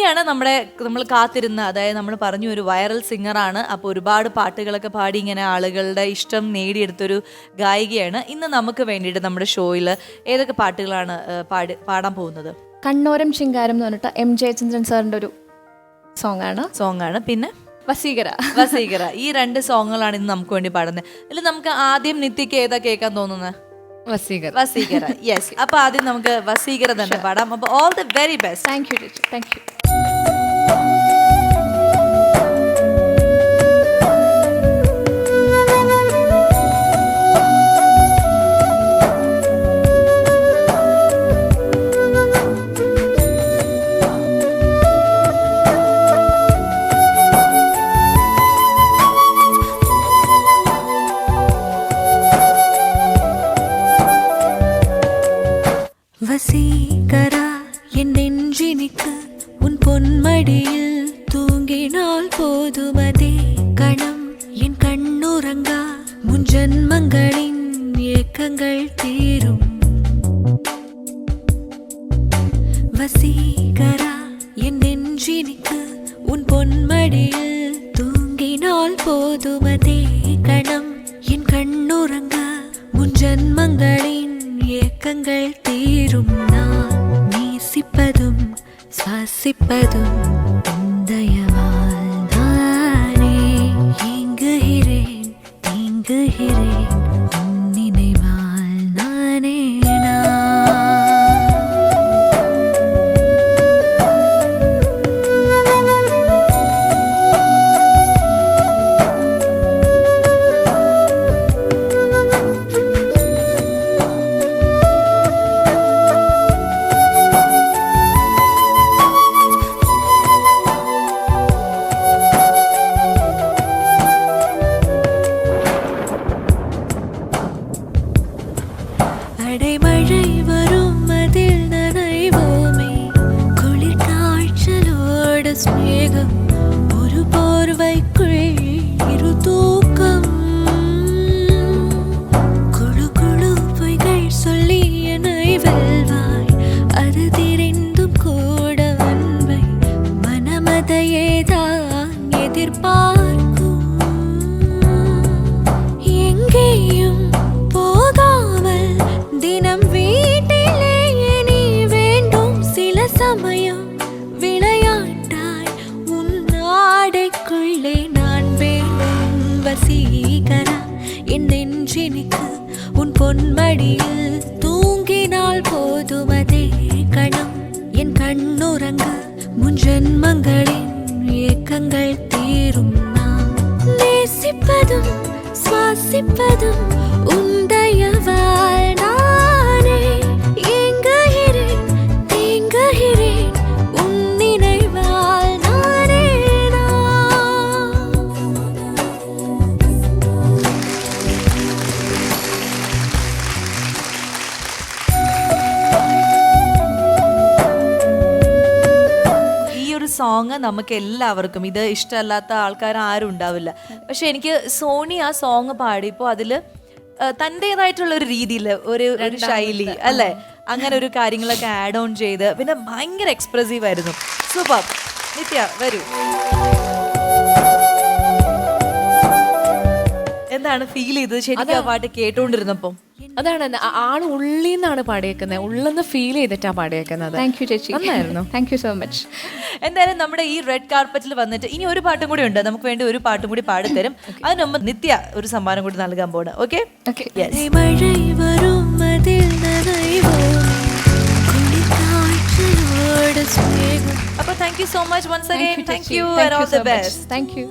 നിത്യയാണ് നമ്മൾ കാത്തിരുന്ന, അതായത് നമ്മൾ പറഞ്ഞു ഒരു വൈറൽ സിംഗറാണ്. അപ്പോൾ ഒരുപാട് പാട്ടുകളൊക്കെ പാടി ഇങ്ങനെ ആളുകളുടെ ഇഷ്ടം നേടിയെടുത്തൊരു ഗായികയാണ്. ഇന്ന് നമുക്ക് വേണ്ടിയിട്ട് നമ്മുടെ ഷോയിൽ ഏതൊക്കെ പാട്ടുകളാണ് പാടാൻ പോകുന്നത്? കണ്ണോരം ശിങ്കാരം എന്ന് പറഞ്ഞിട്ട് എം ജയചന്ദ്രൻ സാറിൻ്റെ ഒരു സോങ് ആണ്. പിന്നെ വസീകര. ഈ 2 സോങ്ങുകളാണ് ഇന്ന് നമുക്ക് വേണ്ടി പാടുന്നത്. ഇതിൽ നമുക്ക് ആദ്യം നിത്യക്ക് ഏതാ കേൾക്കാൻ തോന്നുന്നത്? വസീകര. യെസ്. അപ്പൊ ആദ്യം നമുക്ക് വസീകര തന്നെ പാടാം. അപ്പൊ all the very best. Thank you teacher. Thank you. வசீகரா என் நெஞ்சினிக்கு உன் பொன்மடியில் தூங்கினால் போதுமதே கணம் என் கண்ணுறங்கா முன் ஜன்மங்களின் ஏக்கங்கள் தீரும். வசீகரா என் நெஞ்சினிக்கு உன் பொன்மடியில் தூங்கினால் போதுமதே கணம் என் கண்ணுறங்கா முன் ஜன்மங்களின் ஏக்கங்கள் தீரும். நான் நேசிப்பதும் சுவாசிப்பதும் உந்தயவால் தானே. ஏங்குகிறேன் நீங்குகிறேன் உன் நினைவால் நானே அடைமழை வரும் அதில் நனைவோமே. குளிர் காய்ச்சலோடு ஸ்நேகம் ஒரு போர்வைக்குள் இரு தூக்கம். குழு குழு பொய்கள் சொல்லி என்னை வெல்வாய். அது தெரிந்தும் கூட அன்பை மனமதையேதான் எதிர்பார்க்கும். எங்கேயும் போகாமல் தினம் வீட்டிலே நீ வேண்டும். சில சமயம் விளையாட்டாய் உன் ஆடைக்குள்ளே நான் வேண்டும். வசீகரா என் நெஞ்சினிக்கு உன் பொன்மடியில் தூங்கினால் போதுமதே கணம் என் கண்ணுறங்க முன் ஜன்மங்களின் ஏக்கங்கள் தீரும். நான் நேசிப்பதும் சுவாசிப்பதும் உந்தயவால் நானே. ஏங்குகிறேன் தேங்குகிறேன் உன் நினைவால் நானே ഈ ഒരു സോങ് നമുക്ക് എല്ലാവർക്കും ഇത് ഇഷ്ടമല്ലാത്ത ആൾക്കാർ ആരും ഉണ്ടാവില്ല. പക്ഷെ എനിക്ക് സോണി ആ സോങ് പാടിയപ്പോൾ അതില് തൻ്റെതായിട്ടുള്ള ഒരു രീതിയിൽ ഒരു ശൈലി അല്ലേ, അങ്ങനെ ഒരു കാര്യങ്ങളൊക്കെ ആഡ് ഓൺ ചെയ്ത് പിന്നെ ഭയങ്കര എക്സ്പ്രസീവ് ആയിരുന്നു. സൂപ്പർ. നിത്യ വരൂ. എന്താണ് ഫീൽ ചെയ്തത് ശരിക്കും ആ പാട്ട് കേട്ടോണ്ടിരുന്നപ്പം? അതാണ് ആള് ഉള്ളിന്നാണ് പാടിയേക്കുന്നത്, ഉള്ളെന്ന് ഫീൽ ചെയ്തിട്ടാ പാടിയേക്കുന്നത്. താങ്ക് യു ചേച്ചി. നന്നായിരുന്നു. Thank you so much. എന്തായാലും നമ്മുടെ ഈ റെഡ് കാർപ്പറ്റിൽ വന്നിട്ട് ഇനി ഒരു പാട്ടും കൂടി ഉണ്ട്, നമുക്ക് വേണ്ടി ഒരു പാട്ടും കൂടി പാടിത്തരും. അതിന് മുമ്പ് നിത്യ ഒരു സമ്മാനം കൂടി നൽകാൻ പോണ്. ഓക്കെ. மழை வரும் அதில் நனைவோமே. குளிர் காய்ச்சலோடு ஸ்நேகம். അപ്പൊ thank you so much once again. Thank you and all the best. Thank U.